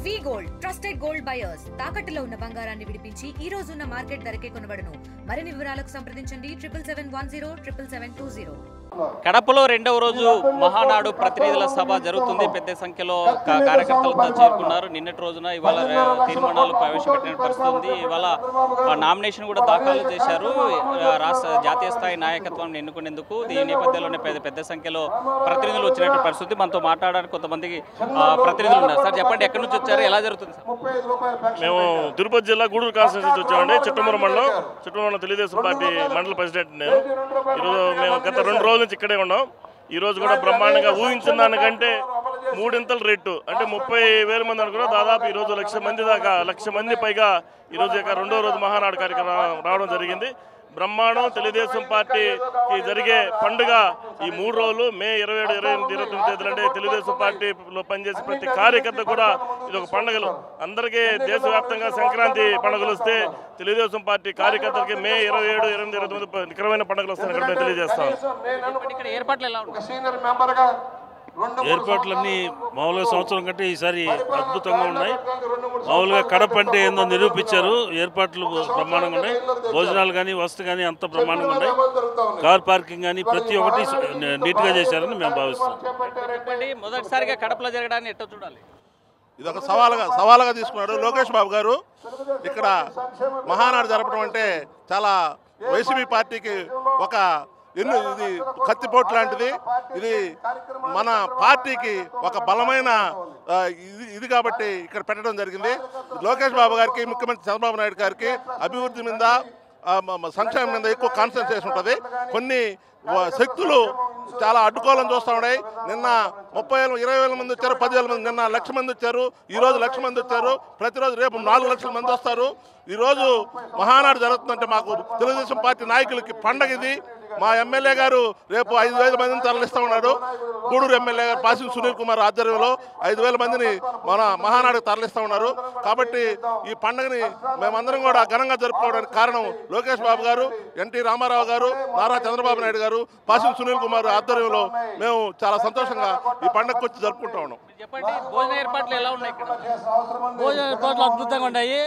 వి gold trusted gold buyers తాకట్టులో ఉన్న బంగారాన్ని విడిపించి ఈ రోజు ఉన్న మార్కెట్ ధరకే కొనబడును. మరిన్ని వివరాలకు సంప్రదించండి 77107720. కడపలో రెండవ రోజు మహానాడు ప్రతినిధుల సభ జరుగుతుంది. పెద్ద సంఖ్యలో కార్యకర్తలతో చేరుకున్నారు. నిన్నటి రోజున ఇవాళ తీర్మానాలు ప్రవేశపెట్టిన పరిస్థితి ఉంది. ఇవాళ నామినేషన్ కూడా దాఖలు చేశారు రాష్ట్ర జాతీయ స్థాయి నాయకత్వాన్ని ఎన్నుకునేందుకు. ఈ నేపథ్యంలోనే పెద్ద సంఖ్యలో ప్రతినిధులు వచ్చినట్టు పరిస్థితి. మనతో మాట్లాడడానికి కొంతమందికి ప్రతినిధులు ఉన్నారు. సార్ చెప్పండి, ఎక్కడి నుంచి వచ్చారు, ఎలా జరుగుతుంది సార్? మేము తిరుపతి జిల్లా గూడూరు కాన్స్టిట్యూన్సీ వచ్చామండి. చిట్టమూరు మండలం తెలుగుదేశం పార్టీ మండల ప్రెసిడెంట్ నేను. ఈరోజు మేము గత 2 రోజుల నుంచి ఇక్కడే ఉన్నాం. ఈరోజు కూడా బ్రహ్మాండంగా ఊహించిన దానికంటే 3 రెట్టు అంటే 30,000 మంది అనుకున్నా దాదాపు ఈరోజు 1,00,000 మంది దాకా 1,00,000 మంది పైగా ఈరోజు ఇక 2వ రోజు మహానాడు కార్యక్రమం రావడం జరిగింది. బ్రహ్మాండం తెలుగుదేశం పార్టీకి జరిగే పండుగ ఈ 3 రోజులు మే 27, 28, 29 తేదీలు అంటే తెలుగుదేశం పార్టీలో పనిచేసే ప్రతి కార్యకర్త కూడా ఇది ఒక పండుగలు. అందరికీ దేశవ్యాప్తంగా సంక్రాంతి పండుగలు వస్తే తెలుగుదేశం పార్టీ కార్యకర్తలకి మే 27, 28, 29 నికరమైన పండుగలు వస్తాయని ఇక్కడ మేము తెలియజేస్తాం. ఏర్పాట్లు ఎలా ఉంటాయి? ఏర్పాట్లన్నీ మామూలుగా సంవత్సరం కంటే ఈసారి అద్భుతంగా ఉన్నాయి. మామూలుగా కడప అంటే ఏందో నిరూపించారు. ఏర్పాట్లు బ్రహ్మాండంగా ఉన్నాయి. భోజనాలు కానీ వసతి కానీ అంత బ్రహ్మాండంగా ఉన్నాయి. కార్ పార్కింగ్ కానీ ప్రతి ఒక్కటి నీట్గా చేశారని మేము భావిస్తాం. మొదటిసారిగా కడపలో జరగడాన్ని ఎట్లా చూడాలి? ఇది ఒక సవాలుగా తీసుకున్నాడు లోకేష్ బాబు గారు. ఇక్కడ మహానాడు జరపడం అంటే చాలా వైసీపీ పార్టీకి ఒక ఇది కత్తిపోటు లాంటిది. ఇది మన పార్టీకి ఒక బలమైన ఇది కాబట్టి ఇక్కడ పెట్టడం జరిగింది. లోకేష్ బాబు గారికి, ముఖ్యమంత్రి చంద్రబాబు నాయుడు గారికి అభివృద్ధి మీద సంక్షేమం మీద ఎక్కువ కాన్సన్ట్రేషన్ ఉంటుంది. కొన్ని శక్తులు చాలా అడ్డుకోవాలని చూస్తూ ఉన్నాయి. నిన్న 30,000, 20,000 మంది వచ్చారు, 10,000 మంది, నిన్న 1,00,000 మంది వచ్చారు, ఈరోజు 1,00,000 మంది వచ్చారు. ప్రతిరోజు రేపు 4,00,000 మంది వస్తారు. ఈరోజు మహానాడు జరుగుతుందంటే మాకు తెలుగుదేశం పార్టీ నాయకులకి పండగ ఇది. మా ఎమ్మెల్యే గారు రేపు 5,000 మందిని తరలిస్తూ ఉన్నాడు. గూడూరు ఎమ్మెల్యే గారు పాసిం సునీల్ కుమార్ ఆధ్వర్యంలో 5,000 మందిని మన మహానాడుకు తరలిస్తూ ఉన్నారు. కాబట్టి ఈ పండుగని మేమందరం కూడా ఘనంగా జరుపుకోవడానికి కారణం లోకేష్ బాబు గారు, ఎన్టీ రామారావు గారు, నారా చంద్రబాబు నాయుడు గారు, పాసిం సునీల్ కుమార్ ఆధ్వర్యంలో మేము చాలా సంతోషంగా ఈ పండుగకు వచ్చి జరుపుకుంటా ఉన్నాం. చెప్పండి, భోజన ఏర్పాట్లు ఎలా ఉన్నాయి? భోజన ఏర్పాట్లు అద్భుతంగా ఉన్నాయి.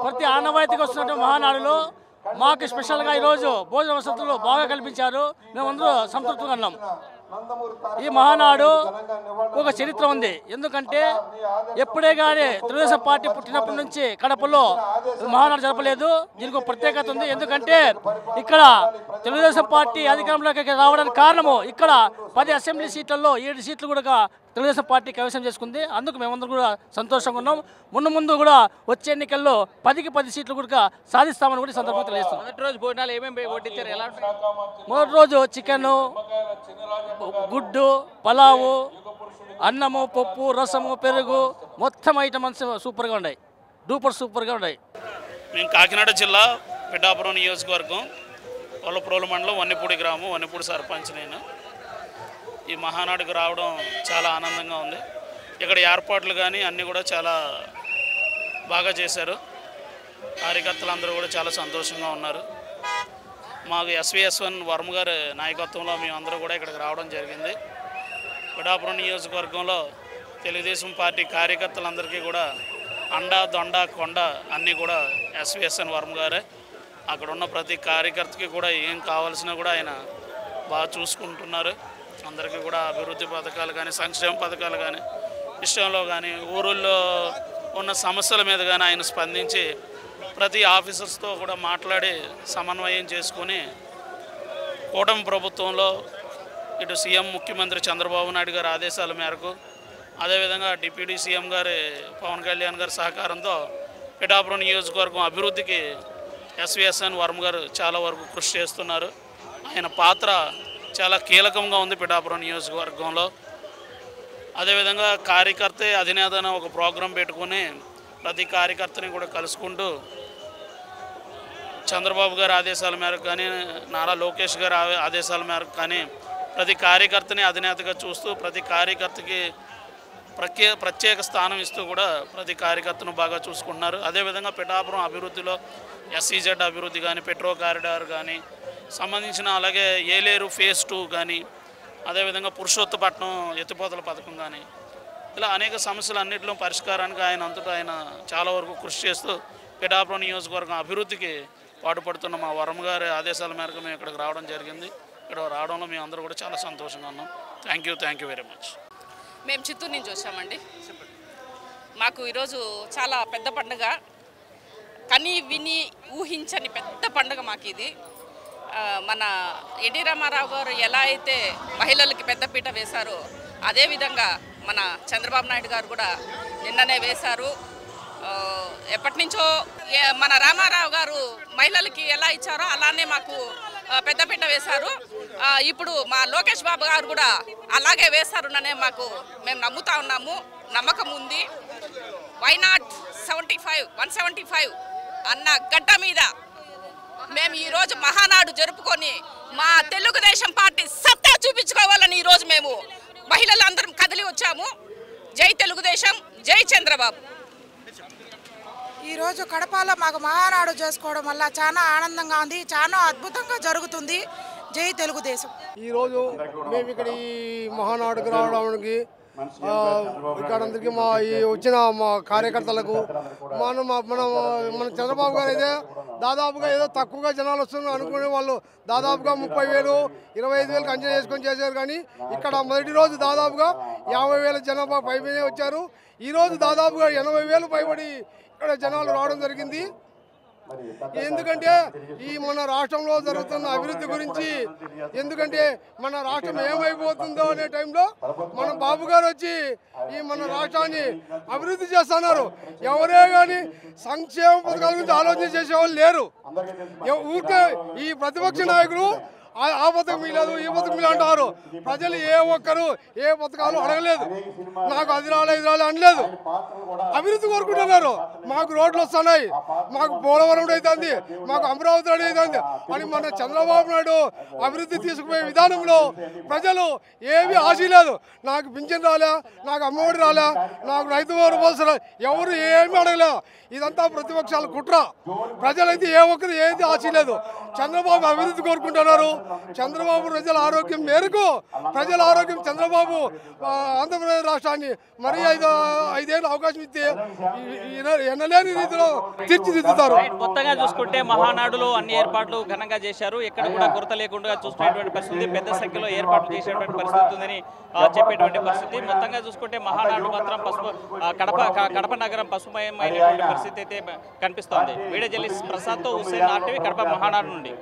ప్రతి ఆనవాయితీకి వస్తున్నటువంటి మహానాడులో మాకు స్పెషల్గా ఈరోజు భోజన వసతులు బాగా కల్పించారు. మేమందరూ సంతృప్తిగా ఉన్నాం. ఈ మహానాడు ఒక చరిత్ర ఉంది. ఎందుకంటే ఎప్పుడే కానీ తెలుగుదేశం పార్టీ పుట్టినప్పటి నుంచి కడపలో మహానాడు జరపలేదు. దీనికి ఒక ప్రత్యేకత ఉంది. ఎందుకంటే ఇక్కడ తెలుగుదేశం పార్టీ అధికారంలోకి రావడానికి కారణము ఇక్కడ 10 అసెంబ్లీ సీట్లలో 7 సీట్లు కూడా తెలుగుదేశం పార్టీ కైవసం చేసుకుంది. అందుకు మేమందరం కూడా సంతోషంగా ఉన్నాం. ముందు కూడా వచ్చే ఎన్నికల్లో 10కి 10 సీట్లు కూడా సాధిస్తామని కూడా సందర్భంగా తెలియజేస్తాం. మొదటి రోజు భోజనాలు ఏమేమి వడ్డించారు? ఎలా ఉంటాయి? మొదటి రోజు చికెను, గుడ్డు, పలావు, అన్నము, పప్పు, రసము, పెరుగు మొత్తం ఐటమ్స్ సూపర్గా ఉన్నాయి. సూపర్గా ఉన్నాయి. మేము కాకినాడ జిల్లా పిఠాపురం నియోజకవర్గం వల్లప్రోలు మండలం వన్నెపూడి గ్రామం, వన్నెపూడి సర్పంచ్ నేను. ఈ మహానాడుకు రావడం చాలా ఆనందంగా ఉంది. ఇక్కడ ఏర్పాట్లు కానీ అన్నీ కూడా చాలా బాగా చేశారు. కార్యకర్తలందరూ కూడా చాలా సంతోషంగా ఉన్నారు. మాకు SV/S1 వర్మ గారి నాయకత్వంలో మేమందరూ కూడా ఇక్కడికి రావడం జరిగింది. పిఠాపురం నియోజకవర్గంలో తెలుగుదేశం పార్టీ కార్యకర్తలందరికీ కూడా అండా దొండ కొండ అన్నీ కూడా SV/S1 వర్మ గారే. అక్కడ ఉన్న ప్రతి కార్యకర్తకి కూడా ఏం కావాల్సినా కూడా ఆయన బాగా చూసుకుంటున్నారు. అందరికీ కూడా అభివృద్ధి పథకాలు కానీ, సంక్షేమ పథకాలు కానీ విషయంలో కానీ, ఊరుల్లో ఉన్న సమస్యల మీద కానీ ఆయన స్పందించి ప్రతి ఆఫీసర్స్తో కూడా మాట్లాడి సమన్వయం చేసుకుని కూటమి ప్రభుత్వంలో ఇటు సీఎం ముఖ్యమంత్రి చంద్రబాబు నాయుడు గారి ఆదేశాల మేరకు, అదేవిధంగా డిప్యూటీ సీఎం గారి పవన్ కళ్యాణ్ గారి సహకారంతో పిఠాపురం నియోజకవర్గం అభివృద్ధికి SV/S1 వర్మ గారు చాలా వరకు కృషి చేస్తున్నారు. ఆయన పాత్ర చాలా కీలకంగా ఉంది పిఠాపురం నియోజకవర్గంలో. అదేవిధంగా కార్యకర్త అధినేతన ఒక ప్రోగ్రాం పెట్టుకుని ప్రతి కార్యకర్తని కూడా కలుసుకుంటూ చంద్రబాబు గారి ఆదేశాల మేరకు కానీ, నారా లోకేష్ గారి ఆదేశాల మేరకు కానీ ప్రతి కార్యకర్తని అధినేతగా చూస్తూ ప్రతి కార్యకర్తకి ప్రత్యేక స్థానం ఇస్తూ కూడా ప్రతి కార్యకర్తను బాగా చూసుకుంటున్నారు. అదేవిధంగా పిఠాపురం అభివృద్ధిలో SEZ అభివృద్ధి కానీ, పెట్రో కారిడార్ కానీ సంబంధించిన, అలాగే ఏలేరు ఫేజ్ 2 కానీ, అదేవిధంగా పురుషోత్తపట్నం ఎత్తిపోతల పథకం కానీ ఇలా అనేక సమస్యలు అన్నింటిలో పరిష్కారానికి ఆయన అంతటా ఆయన చాలా వరకు కృషి చేస్తూ పిఠాపురం నియోజకవర్గం అభివృద్ధికి పాటుపడుతున్న మా వరం గారి ఆదేశాల మేరకు మేము ఇక్కడికి రావడం జరిగింది. ఇక్కడ రావడంలో మేము అందరూ కూడా చాలా సంతోషంగా ఉన్నాం. Thank you very much. మేము చిత్తూరు నుంచి వచ్చామండి. మాకు ఈరోజు చాలా పెద్ద పండుగ, కని విని ఊహించని పెద్ద పండుగ మాకు ఇది. మన ఎన్టీ రామారావు గారు ఎలా అయితే మహిళలకి పెద్దపీట వేశారో అదేవిధంగా మన చంద్రబాబు నాయుడు గారు కూడా నిన్ననే వేశారు. ఎప్పటి నుంచో మన రామారావు గారు మహిళలకి ఎలా ఇచ్చారో అలానే మాకు పెద్దపీట వేశారు. ఇప్పుడు మా లోకేష్ బాబు గారు కూడా అలాగే వేశారుననే మేము నమ్ముతా ఉన్నాము, నమ్మకం ఉంది. వై నాట్ 175 అన్న గడ్డ మీద మేము ఈరోజు మహానాడు జరుపుకొని మా తెలుగుదేశం పార్టీ సత్తా చూపించుకోవాలని ఈరోజు మేము మహిళలందరం కదిలి వచ్చాము. జై తెలుగుదేశం, జై చంద్రబాబు. ఈరోజు కడపలో మాకు మహానాడు చేసుకోవడం వల్ల చాలా ఆనందంగా ఉంది, చాలా అద్భుతంగా జరుగుతుంది. జై తెలుగుదేశం. ఈరోజు మేము ఇక్కడ ఈ మహానాడుకు రావడానికి ఇక్కడ అందరికీ వచ్చిన మా కార్యకర్తలకు మన చంద్రబాబు గారు అయితే దాదాపుగా ఏదో తక్కువగా జనాలు వస్తున్నారు అనుకునే వాళ్ళు దాదాపుగా 30,000, 25,000 అంచనా చేసుకొని చేశారు. కానీ ఇక్కడ మొదటి రోజు దాదాపుగా 50,000 జనాభా పైబడి వచ్చారు. ఈరోజు దాదాపుగా 80,000 పైబడి ఇక్కడ జనాలు రావడం జరిగింది. ఎందుకంటే ఈ మన రాష్ట్రంలో జరుగుతున్న అభివృద్ధి గురించి, ఎందుకంటే మన రాష్ట్రం ఏమైపోతుందో అనే టైంలో మన బాబు గారు వచ్చి ఈ మన రాష్ట్రాన్ని అభివృద్ధి చేస్తున్నారు. ఎవరే కానీ సంక్షేమ పథకాల గురించి ఆలోచన చేసేవాళ్ళు లేరు. ఊరికే ఈ ప్రతిపక్ష నాయకులు ఆ పథకం లేదు, ఈ పథకం అంటారు. ప్రజలు ఏ ఒక్కరు ఏ పథకాలు అడగలేదు, నాకు అది రాలే ఇది రాలే అనలేదు. అభివృద్ధి కోరుకుంటున్నారు. మాకు రోడ్లు వస్తున్నాయి, మాకు పోలవరం అవుతుంది, మాకు అమరావతి అవుతుంది అని మన చంద్రబాబు నాయుడు అభివృద్ధి తీసుకుపోయే విధానంలో ప్రజలు ఏమీ ఆశ లేదు. నాకు పింఛన్ రాలే, నాకు అమ్మఒడి రాలే, నాకు రైతు భరోసా ఎవరు ఏమీ అడగలే. ఇదంతా ప్రతిపక్షాల కుట్ర. ప్రజలైతే ఏ ఒక్కరు ఏది ఆశ లేదు. చంద్రబాబు అభివృద్ధి కోరుకుంటున్నారు. చంద్రబాబు ప్రజల ఆరోగ్యం మేరకు, ప్రజల ఆరోగ్యం చంద్రబాబు ఆంధ్రప్రదేశ్ రాష్ట్రాన్ని మరి 5 ఏళ్ళు అవకాశం ఇస్తే ఎన్నలేని రీతిలో తీర్చిదిద్దుతారు. మొత్తంగా చూసుకుంటే మహానాడులో అన్ని ఏర్పాట్లు ఘనంగా చేశారు. ఎక్కడ కూడా కొరత లేకుండా చూసుకునేటువంటి పరిస్థితి, పెద్ద సంఖ్యలో ఏర్పాట్లు చేసేటువంటి పరిస్థితి ఉందని చెప్పేటువంటి పరిస్థితి. మొత్తంగా చూసుకుంటే మహానాడు మాత్రం కడప నగరం పసుమయమైనటువంటి పరిస్థితి అయితే కనిపిస్తోంది. వీడియో జర్నలిస్ట్ ప్రసాద్తో హుస్సేన్, RTV, కడప మహానాడు నుండి.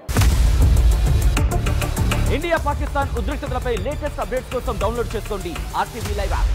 ఇండియా పాకిస్తాన్ ఉద్రిక్తతలపై లేటెస్ట్ అప్డేట్స్ కోసం డౌన్లోడ్ చేసుకోండి RTV లైవ్ యాప్.